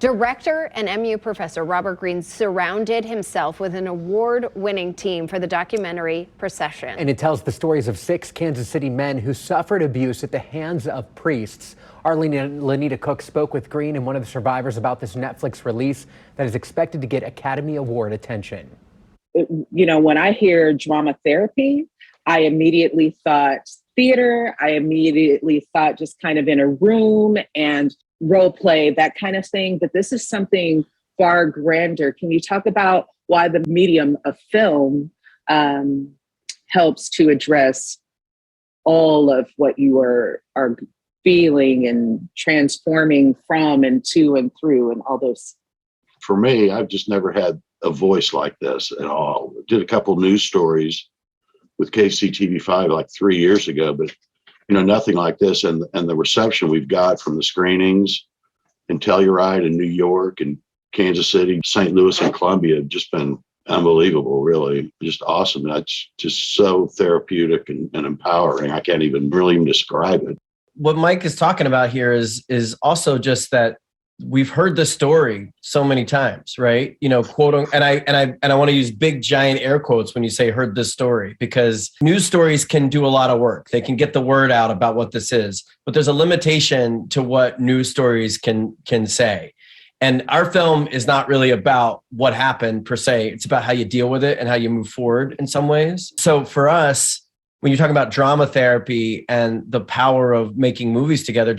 Director and MU professor Robert Greene surrounded himself with an award-winning team for the documentary Procession. And it tells the stories of 6 Kansas City men who suffered abuse at the hands of priests. Our Lonita Cook spoke with Greene and one of the survivors about this Netflix release that is expected to get Academy Award attention. You know, when I hear drama therapy, I immediately thought theater. I immediately thought just kind of in a room and role play, that kind of thing. But this is something far grander. Can you talk about why the medium of film helps to address all of what you are feeling and transforming from and to and through and all those? For me, I've just never had a voice like this at all. Did a couple news stories with KCTV5 like 3 years ago, but nothing like this. And the reception we've got from the screenings in Telluride and New York and Kansas City, St. Louis and Columbia have just been unbelievable, really. Just awesome. That's just so therapeutic and empowering. I can't even really describe it. What Mike is talking about here is also just that we've heard the story so many times, right? Quoting, and I want to use big giant air quotes when you say heard this story, because news stories can do a lot of work. They can get the word out about what this is, but there's a limitation to what news stories can say. And our film is not really about what happened per se. It's about how you deal with it and how you move forward in some ways. So for us, when you're talking about drama therapy and the power of making movies together,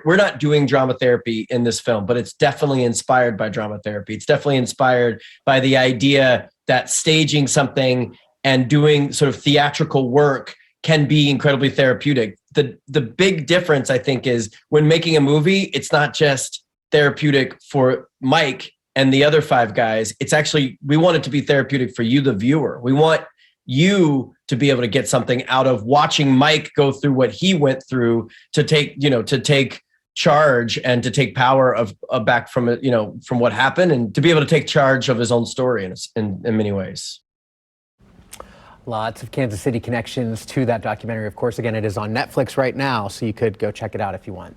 we're not doing drama therapy in this film, but it's definitely inspired by drama therapy. It's definitely inspired by the idea that staging something and doing sort of theatrical work can be incredibly therapeutic. The big difference, I think, is when making a movie, it's not just therapeutic for Mike and the other 5 guys. It's actually, we want it to be therapeutic for you, the viewer. We want you to be able to get something out of watching Mike go through what he went through to take charge and to take power back from it, from what happened, and to be able to take charge of his own story in many ways. Lots of Kansas City connections to that documentary. Of course, again, it is on Netflix right now, so you could go check it out if you want.